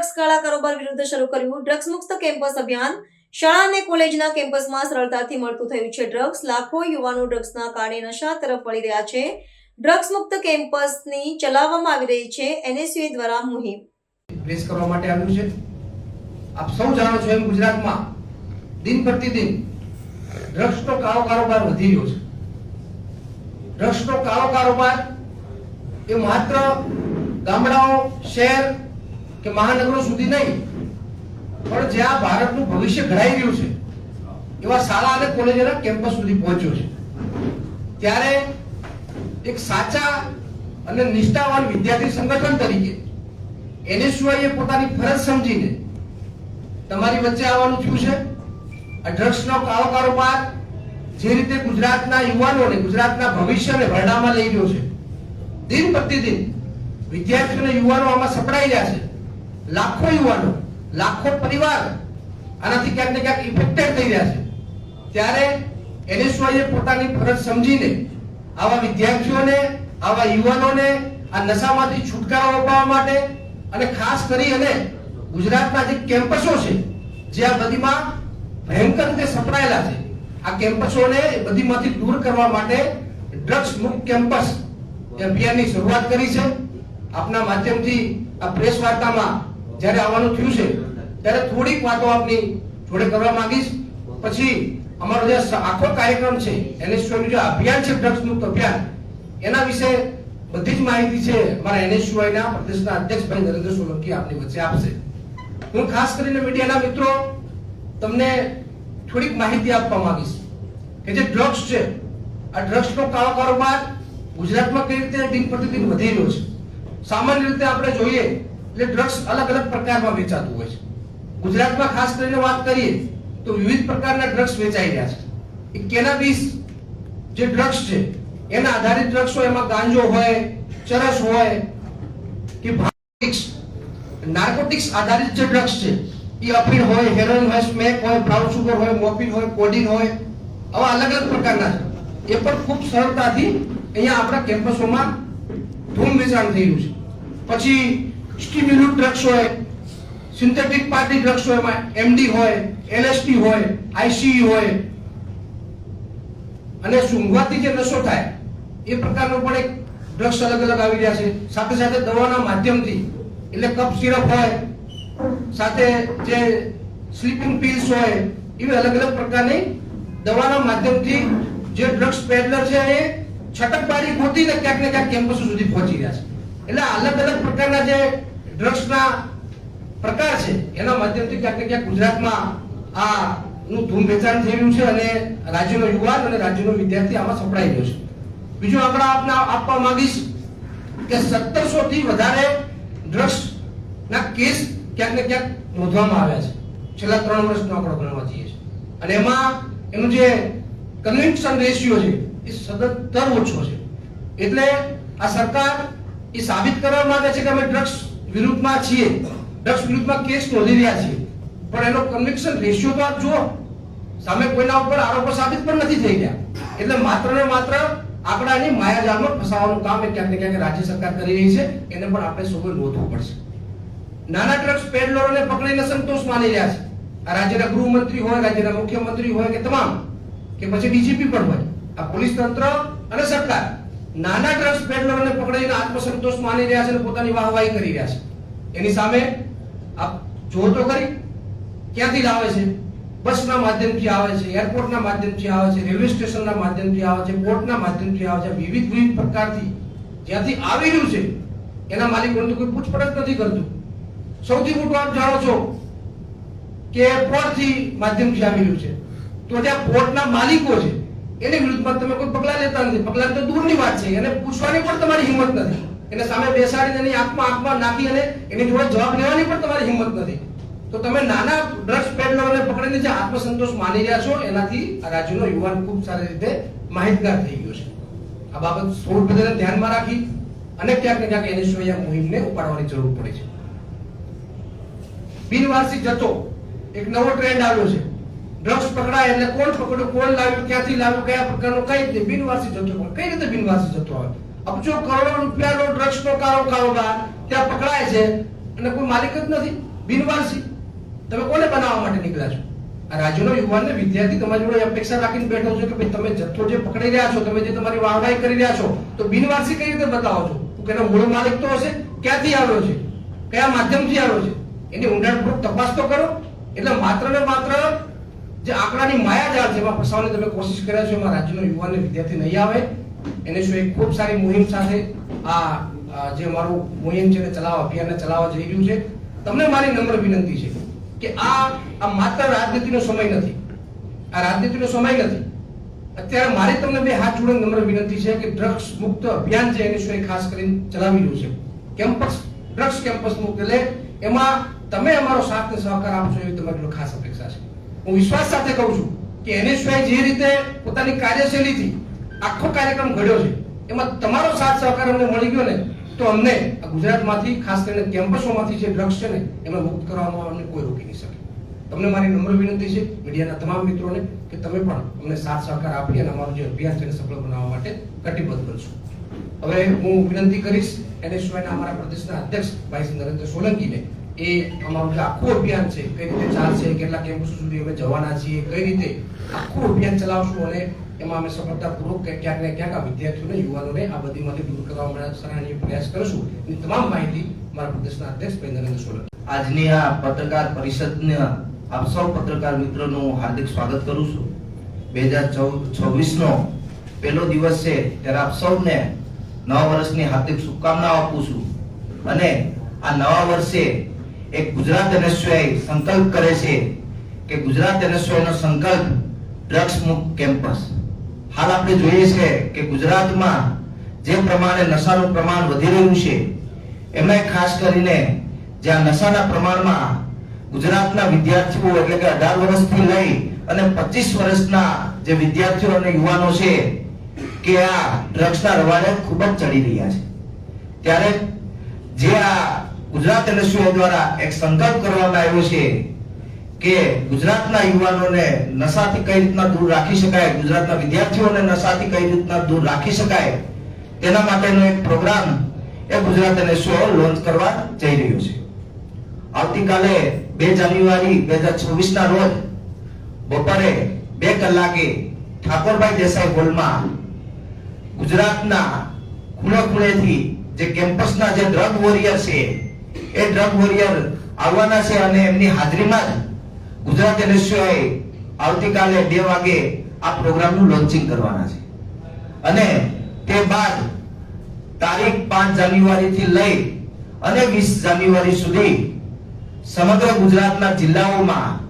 Drugs કાળા કારોબાર વિરુદ્ધ શરૂ કર્યું ડ્રગ્સ મુક્ત કેમ્પસ અભિયાન। શાળા અને કોલેજના કેમ્પસમાં સરળતાથી મળતું થયું છે ડ્રગ્સ। લાખો યુવાનો ડ્રગ્સના કારણે નશા તરફ વળી રહ્યા છે। ડ્રગ્સ મુક્ત કેમ્પસની ચલાવવામાં આવી રહી છે એનએસયુએ દ્વારા મુહિમ। પ્રેસ કરવા માટે આવ્યું છે। આપ સૌ જાણો છો એમ ગુજરાતમાં દિન પ્રતિદિન ડ્રગ્સનો કાળો કારોબાર વધી રહ્યો છે। ડ્રગ્સનો કાળો કારોબાર એ માત્ર ગામડાઓ, શહેર કે મહાનગરો સુધી નહીં, પણ જ્યાં ભારતનું ભવિષ્ય ઘડાઈ રહ્યું છે એવા શાળા અને કોલેજોના કેમ્પસ સુધી પહોંચ્યો છે। ત્યારે એક સાચા અને નિષ્ઠાવાન વિદ્યાર્થી સંગઠન તરીકે એનએસયુએ પોતાની ફરજ સમજીને તમારી વચ્ચે આવવાનું થયું છે। આ ડ્રગ્સનો કાળો કારોબાર જે રીતે ગુજરાતના યુવાનોને, ગુજરાતના ભવિષ્યને ભરડામાં લઈ રહ્યો છે, દિન પ્રતિદિન વિદ્યાર્થીઓ અને યુવાનો આમાં સપડાઈ રહ્યા છે। લાખો યુવાનો, લાખો પરિવાર આનાથી ક્યાંક ને ક્યાંક ઇફેક્ટેડ થઈ રહ્યા છે। ત્યારે એનએસયુએ પોતાની ફરજ સમજીને આવા વિદ્યાર્થીઓને, આવા યુવાનોને આ નશામાંથી છુટકારો અપાવવા માટે અને ખાસ કરી અને ગુજરાતના જે કેમ્પસો છે જે આ બધીમાં ભયંકર રીતે સપડાયેલા છે, આ કેમ્પસોને બધીમાંથી દૂર કરવા માટે ડ્રગ્સ મુક્ત કેમ્પસ અભિયાનની શરૂઆત કરી છે। આપના માધ્યમથી આ પ્રેસ વાર્તામાં જ્યારે આવવાનું થયું છે ત્યારે થોડીક વાતો આપની જોડે કરવા માંગીશ। પછી અમારો જે આખો કાર્યક્રમ છે એનએસયુનું જે અભિયાન છે ડ્રગ્સ મુક્ત અભિયાન, એના વિશે બધી જ માહિતી છે અમારા એનએસયુના પ્રદેશના અધ્યક્ષ ભાઈ નરેન્દ્ર સોલંકી આપની વચ્ચે આપશે। હું ખાસ કરીને મીડિયાના મિત્રો તમને થોડીક માહિતી આપવા માંગીશ કે જે ડ્રગ્સ છે, આ ડ્રગ્સનો કાળો કારોબાર ગુજરાતમાં કઈ રીતે દિન પ્રતિદિન વધી રહ્યો છે। સામાન્ય રીતે આપણે જોઈએ એટલે ડ્રગ્સ અલગ અલગ પ્રકારમાં વેચાતું હોય છે। ગુજરાતમાં ખાસ કરીને વાત કરીએ તો વિવિધ પ્રકારના ડ્રગ્સ વેચાઈ રહ્યા છે। એક કેનાબિસ જે ડ્રગ્સ છે એના આધારિત ડ્રગ્સ હોય, એમાં ગાંજો હોય, ચરસ હોય કે નાર્કોટિક્સ આધારિત જે ડ્રગ્સ છે એ અફીણ હોય, હેરોઇન હોય, સ્મેક હોય, બ્રાઉન સુગર હોય, મોર્ફિન હોય, કોડીન હોય, આવા અલગ અલગ પ્રકારના છે। એ પણ ખૂબ સરળતાથી અહીંયા આપણા કેમ્પસોમાં ધૂમ વેચાણ થઈ રહ્યું છે। પછી સ્ટિમ્યુલન્ટ ડ્રગ્સ હોય, સિન્થેટિક પાર્ટી ડ્રગ્સ હોય, એમાં એમડી હોય, એલએસડી હોય, આઈસીઈ હોય, અને સૂંઘવાથી જે નશો થાય એ પ્રકારનો પણ એક ડ્રગ્સ અલગ અલગ આવી રહ્યા છે। સાથે સાથે દવાના માધ્યમથી એટલે કફ સિરપ હોય, સાથે જે સ્લીપિંગ પિલ્સ હોય, એવી અલગ અલગ પ્રકારની દવાના માધ્યમથી જે ડ્રગ્સ પેડલર છે એ છટકબારી ગોતીને ક્યાંક ને ક્યાંક કેમ્પસો સુધી પહોંચી રહ્યા છે। એટલે અલગ અલગ પ્રકારના જે ડ્રગ્સના પ્રકાર છે એના માધ્યમથી ક્યાંક ને ક્યાંક ગુજરાતમાં આ નું ધૂમ વેચાણ થઈ રહ્યું છે અને રાજ્યનો યુવાન અને રાજ્યનો વિદ્યાર્થી આમાં સપડાઈ રહ્યો છે। બીજો આંકડા આપવા માંગીશ કે 1700 થી વધારે ડ્રગ્સ ના કેસ ક્યાંક ને ક્યાંક નોંધવામાં આવ્યા છે છેલ્લા 3 વર્ષનો આંકડો ગણવા જઈએ છે, અને એમાં એનું જે કન્વિક્શન રેશિયો છે એ સતત ઓછો છે। એટલે આ સરકાર એ સાબિત કરવા માંગે છે કે અમે ડ્રગ્સ વિરુદ્ધમાં છીએ, ડ્રગ્સ વિરુદ્ધમાં કેસ નોંધી રહ્યા છીએ, પણ એનો કન્વિક્શન રેશિયો તો આપ જુઓ, સામે કોઈના ઉપર આરોપો સાબિત પણ નથી થઈ ગયા। એટલે માત્ર ને માત્ર આંકડાની માયાજાળમાં ફસાવાનું કામ એ ક્યાંક ને ક્યાંક રાજ્ય સરકાર કરી રહી છે, એને પણ આપણે સૌએ નોંધવું પડશે। નાના ડ્રગ્સ પેડલરોને પકડીને સંતોષ માની રહ્યા છે આ રાજ્યના ગૃહમંત્રી હોય, રાજ્યના મુખ્યમંત્રી હોય કે તમામ, કે પછી ડીજીપી પણ હોય, આ પોલીસ તંત્ર અને સરકાર નાના ડ્રગ્સ પેડલરોને પકડીને આત્મસંતોષ માની રહ્યા છે અને પોતાની વાહવાહી કરી રહ્યા છે। એની સામે આપ જો તો કરી ક્યાંથી લાવે છે? બસના માધ્યમથી આવે છે, એરપોર્ટના માધ્યમથી આવે છે, રેલવે સ્ટેશનના માધ્યમથી આવે છે, પોર્ટના માધ્યમથી આવે છે, વિવિધ પ્રકારથી જ્યાંથી આવી રહ્યું છે એના માલિકોને કોઈ પૂછપરછ નથી કરતું। સૌથી મોટું આપ જાણો છો કે પોર્ટથી માધ્યમથી આવી રહ્યું છે, તો જ્યાં પોર્ટના માલિકો છે એની વિરુદ્ધમાં તમે કોઈ પગલાં લેતા નથી। પગલાં તો દૂરની વાત છે, એને પૂછવાની પણ તમારી હિંમત નથી, એને સામે બેસાડીને એની આંખમાં નાખી અને એની જોડે જવાબ લેવાની પણ તમારી હિંમત નથી। તો તમે નાના ડ્રગ્સ પેડલરોને પકડીને જે આત્મસંતોષ માની રહ્યા છો એનાથી આ રાજ્યનો યુવાન ખૂબ સારી રીતે માહિતગાર થઈ ગયો છે। આ બાબત થોડું બધાને ધ્યાનમાં રાખી અને ક્યાંક ને ક્યાંક એનએસયુએ આ મુહિમને ઉપાડવાની જરૂર પડી છે। બિનવારસી જથ્થો એક નવો ટ્રેન્ડ આવ્યો છે। ડ્રગ્સ પકડાય એટલે કોણ પકડ્યું, કોણ લાવ્યું, ક્યાંથી લાવ્યું, કયા પ્રકારનો, કઈ રીતે બિનવારસી જથ્થો, કઈ રીતે બિનવારસી જથ્થો આવે? અબજો કરોડો રૂપિયાનો ડ્રગ્સનો કારોબાર ત્યાં પકડાય છે અને કોઈ માલિક જ નથી। બિનવારસી તમે કોને બનાવવા માટે નીકળ્યા છો? આ રાજ્યનો યુવાન ને વિદ્યાર્થી તમારી જોડે અપેક્ષા રાખીને બેઠો છે કે ભાઈ તમે જથ્થો જે પકડી રહ્યા છો, તમે જે તમારી વાહવાહી કરી રહ્યા છો, તો બિનવારસી કઈ રીતે બતાવો છો? તો એનો મૂળ માલિક તો હશે, ક્યાંથી આવ્યો છે, કયા માધ્યમથી આવ્યો છે, એની ઊંડાણપૂર્વક તપાસ તો કરો. એટલે માત્ર ને માત્ર જે આંકડાની માયાજાળ છે એમાં ફસાવવાની તમે કોશિશ કર્યા છો, એમાં રાજ્યનો યુવાન ને વિદ્યાર્થી નહીં આવે. એને શું એક ખૂબ સારી મુહિમ સાથે આ જે મારું મુહિમ છે ચલાવવા, અભિયાનને ચલાવવા જઈ રહ્યું છે. તમને મારી નમ્ર વિનંતી છે કે આ માત્ર રાજનીતિનો સમય નથી, આ રાજનીતિનો સમય નથી. અત્યારે મારી તમને બે હાથ જોડીને નમ્ર વિનંતી છે કે ડ્રગ્સ મુક્ત અભિયાન છે એને શું ખાસ કરીને ચલાવી રહ્યું છે. કેમ્પસ ડ્રગ્સ કેમ્પસ મુક્ત, એટલે એમાં તમે અમારો સાથ ને સહકાર આપશો એવી તમારી ખાસ અપેક્ષા છે. હું વિશ્વાસ સાથે કહું છું કે NSY જે રીતે પોતાની કાર્યશૈલીથી આખો કાર્યક્રમ ઘડ્યો છે એમાં તમારો સાથ સહકાર અમને મળી ગયો ને તો અમને આ ગુજરાતમાંથી ખાસ કરીને કેમ્પસોમાંથી જે ડ્રગ્સ છે ને એમાં મુક્ત કરવામાં અમને કોઈ રોકી નહીં શકે. તમને મારી નમ્ર વિનંતી છે મીડિયાના તમામ મિત્રોને કે તમે પણ અમને સાથ સહકાર આપી અને અમારું જે અભિયાન છે એને સફળ બનાવવા માટે કટિબદ્ધ બનશો. હવે હું વિનંતી કરીશ NSYના અમારા પ્રદેશના અધ્યક્ષ ભાઈ નરેન્દ્ર સોલંકીને એ અમારું જે આખું અભિયાન છે કઈ રીતે ચાલશે, કેટલા કેમ્પસો સુધી અમે જવાના છીએ, કઈ રીતે આખું અભિયાન ચલાવશું અને એમાં અમે સફળતાપૂર્વક ક્યાંક ને ક્યાંક આ વિદ્યાર્થીઓને, યુવાનોને આ બધીમાંથી દૂર કરવા માટે સરાહનીય પ્રયાસ કરશું. એની તમામ માહિતી મારા પ્રદેશના અધ્યક્ષ ભાઈ નરેન્દ્ર સોલંકી. આજની આ પત્રકાર પરિષદને આપ સૌ પત્રકાર મિત્રોનું હાર્દિક સ્વાગત કરું છું. 2026 નો પહેલો દિવસ છે ત્યારે આપ સૌને નવા વર્ષની હાર્દિક શુભકામનાઓ આપું છું. અને આ નવા વર્ષે એક ગુજરાત NSY સંકલ્પ કરે છે કે ગુજરાત NSY નો સંકલ્પ ડ્રગ્સ મુક્ત કેમ્પસ. હાલ આપણે જોઈએ છે કે ગુજરાતમાં જે પ્રમાણે નશાનું પ્રમાણ વધી રહ્યું છે એમાં ખાસ કરીને જ્યાં નશાના પ્રમાણમાં ગુજરાતના વિદ્યાર્થીઓ એટલે કે 18 વર્ષથી લઈ અને 25 વર્ષના જે વિદ્યાર્થીઓ અને યુવાનો છે કે આ ડ્રગ્સના રવાડે ખૂબ જ ચડી રહ્યા છે. ત્યારે જે આ ગુજરાત NSY દ્વારા એક સંકલ્પ કરવામાં આવ્યો છે કે ગુજરાતના યુવાનોને નશાથી કઈ રીતના દૂર રાખી શકાય, ગુજરાતના વિદ્યાર્થીઓને નશાથી કઈ રીતના દૂર રાખી શકાય, તેના માટેનો એક પ્રોગ્રામ એ ગુજરાત NSY લોન્ચ કરવા જઈ રહ્યો છે. આવતીકાલે 2 જાન્યુઆરી 2026 ના રોજ બપોરે 2 કલાકે ઠાકોરભાઈ દેસાઈ હોલમાં ગુજરાતના ખૂણે ખૂણેથી જે કેમ્પસના જે ડ્રગ વોરિયર છે એ ડ્રગ વોરિયર આવવાના છે અને એમની હાજરીમાં જ ગુજરાત NSY આવતીકાલે 2 વાગે આ પ્રોગ્રામનું લોન્ચિંગ કરવાના છે. અને તે બાદ તારીખ 5 જાન્યુઆરી થી લઈ અને 20 જાન્યુઆરી સુધી સમગ્ર ગુજરાતના જિલ્લાઓમાં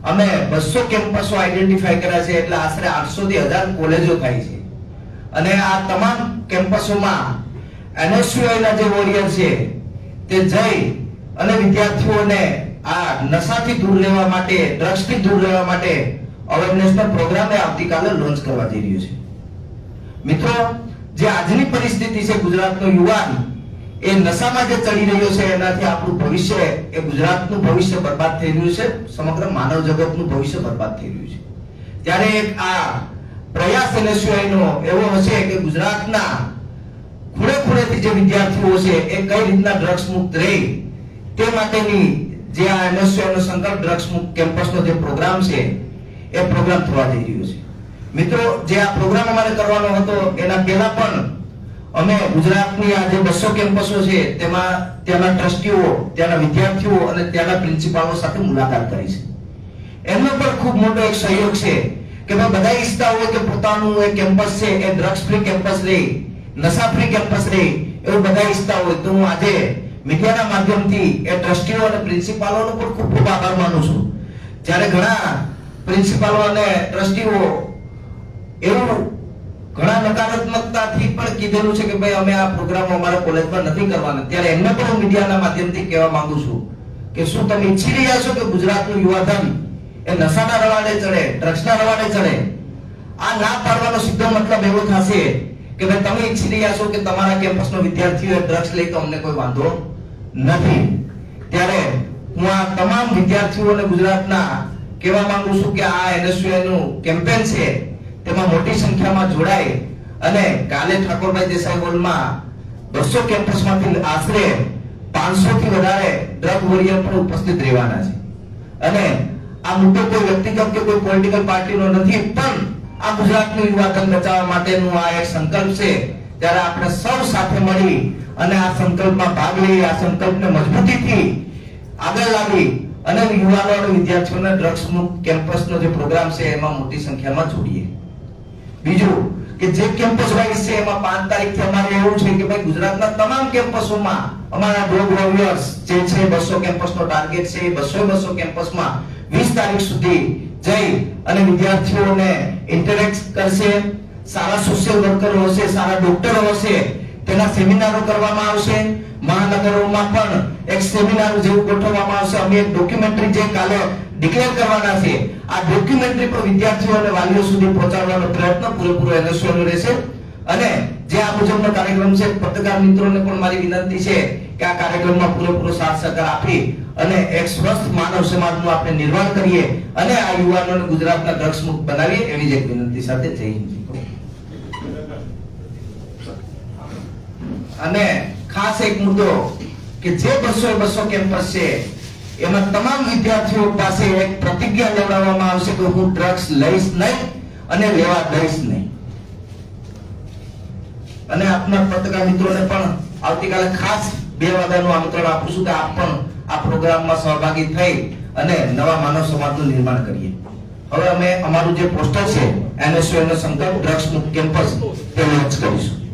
અમે 200 કેમ્પસો આઈડેન્ટિફાઈ કર્યા છે. એટલે આશરે 800 થી 1000 કોલેજો થાય છે. અને આ તમામ કેમ્પસોમાં NSY ના જે વોરિયર છે તે જઈ અને વિદ્યાર્થીઓને આ નશાથી દૂર રહેવા માટે, ડ્રગ્સથી દૂર રહેવા માટે અવેરનેસનો પ્રોગ્રામ આવતીકાલે લોન્ચ કરવા જઈ રહ્યો છે. મિત્રો, જે આજની પરિસ્થિતિ છે ગુજરાતનો યુવાન એ નશામાં જે ચડી રહ્યો છે એનાથી આપણું ભવિષ્ય, એ ગુજરાતનું ભવિષ્ય બરબાદ થઈ રહ્યું છે, સમગ્ર માનવ જગતનું ભવિષ્ય બરબાદ થઈ રહ્યું છે. ત્યારે એક આ પ્રયાસ NSY નો એવો હશે કે ગુજરાતના ખૂણે ખૂણેથી જે વિદ્યાર્થીઓ છે એ કઈ રીતના ડ્રગ્સ મુક્ત રહે તે માટેની જે આ NSY નો સંકલ્પ ડ્રગ્સ મુક્ત કેમ્પસનો જે પ્રોગ્રામ છે એ પ્રોગ્રામ થવા જઈ રહ્યો છે. મિત્રો, જે આ પ્રોગ્રામ અમારે કરવાનો હતો એના પહેલા પણ અમે ગુજરાતની આ જે 200 કેમ્પસો છે તેમાં ત્યાંના ટ્રસ્ટીઓ, ત્યાંના વિદ્યાર્થીઓ અને ત્યાંના પ્રિન્સિપાલો સાથે મુલાકાત કરી છે. એમનો પણ ખૂબ મોટો એક સહયોગ છે કે ભાઈ બધા ઈચ્છતા હોય કે પોતાનું એક કેમ્પસ છે એ ડ્રગ્સ ફ્રી કેમ્પસ રહે, નશા ફ્રી કેમ્પસ રહે, એવું બધા ઈચ્છતા હોય. તો હું આજે મીડિયાના માધ્યમથી એ ટ્રસ્ટીઓ અને પ્રિન્સિપાલોનો પણ ખૂબ ખૂબ આભાર માનું છું. જ્યારે ઘણા પ્રિન્સિપાલો અને ટ્રસ્ટીઓ એવું ઘણા નકારાત્મકતાથી પણ કીધેલું છે કે ભાઈ અમે આ પ્રોગ્રામો અમારા કોલેજમાં નથી કરવાના, ત્યારે એમને પણ હું મીડિયાના માધ્યમથી કહેવા માંગુ છું કે શું તમે ઈચ્છી રહ્યા છો કે ગુજરાતનું યુવાધન એ નશાના રવાડે ચડે, ડ્રગ્સના રવાડે ચડે? આ ના પાડવાનો સીધો મતલબ એવો થશે કે ભાઈ તમે ઈચ્છી રહ્યા છો કે તમારા કેમ્પસનો વિદ્યાર્થીઓ ડ્રગ્સ લે તો અમને કોઈ વાંધો નથી. ત્યારે હું આ તમામ વિદ્યાર્થીઓને ગુજરાતના કહેવા માંગુ છું કે આ NSY નું કેમ્પેન છે તેમાં મોટી સંખ્યામાં જોડાય અને કાલે ઠાકોરભાઈ દેસાઈ હોલમાં 200 કેમ્પસમાંથી આશરે 500 થી વધારે ડ્રગ વોરિયર પણ ઉપસ્થિત રહેવાના છે. અને આ મુદ્દો કોઈ વ્યક્તિગત કે કોઈ પોલિટિકલ પાર્ટીનો નથી, પણ આ ગુજરાતનું યુવાધન બચાવવા માટેનું આ એક સંકલ્પ છે. ત્યારે આપણે સૌ સાથે મળી અને આ સંકલ્પમાં ભાગ લઈ આ સંકલ્પને મજબૂતીથી આગળ લાવી અને યુવાનો અને વિદ્યાર્થીઓને ડ્રગ્સ મુક્ત કેમ્પસનો જે પ્રોગ્રામ છે એમાં મોટી સંખ્યામાં જોડીએ. બીજું કે જે કેમ્પસ વાઇઝ છે એમાં 5 તારીખથી અમારે એવું છે કે ભાઈ ગુજરાતના તમામ કેમ્પસોમાં અમારા ડ્રગ વોરિયર્સ જે છે 200 કેમ્પસનો ટાર્ગેટ છે, 200 કેમ્પસમાં 20 તારીખ સુધી જઈ અને વિદ્યાર્થીઓને ઇન્ટરેક્ટ કરશે. સારા સોશિયલ વર્કરો હશે, સારા ડોક્ટરો હશે, તેના સેમિનારો કરવામાં આવશે. મહાનગરોમાં પણ એક સેમિનાર જેવું ગોઠવવામાં આવશે. અમે એક ડોક્યુમેન્ટરી જે કાલે ડિક્લેર કરવાના છે, આ ડોક્યુમેન્ટરી પર વિદ્યાર્થીઓ અને વાલીઓ સુધી પહોંચાડવાનો પ્રયત્ન પૂરેપૂરો એનએસયુનો રહેશે. અને જે આ મુજબનો કાર્યક્રમ છે, પત્રકાર મિત્રોને પણ મારી વિનંતી છે કે આ કાર્યક્રમમાં પૂરેપૂરો સાથ સહકાર આપી અને એક સ્વસ્થ માનવ સમાજનું આપણે નિર્માણ કરીએ અને આ યુવાનોને ગુજરાતના ડ્રગ્સ મુક્ત બનાવીએ એવી જ એક વિનંતી સાથે જય હિન્દ. અને ખાસ એક મુદ્દો કે જે 200 કેમ્પસ છે એમાં તમામ વિદ્યાર્થીઓ પાસે એક પ્રતિજ્ઞા લેવડાવવામાં આવશે કે હું ડ્રગ્સ લઈશ નહીં અને લેવા દઈશ નહીં. અને આપના પત્રકાર મિત્રોને પણ આવતીકાલે ખાસ 2 વાગ્યાનું આમંત્રણ આપું છું કે આપ પણ આ પ્રોગ્રામમાં સહભાગી થઈ અને નવા માનવ સમાજનું નિર્માણ કરીએ. હવે અમે અમારું જે પોસ્ટર છે એનએસયુનો સંકલ્પ ડ્રગ્સ મુક્ત કેમ્પસ તે લોન્ચ કરીશું.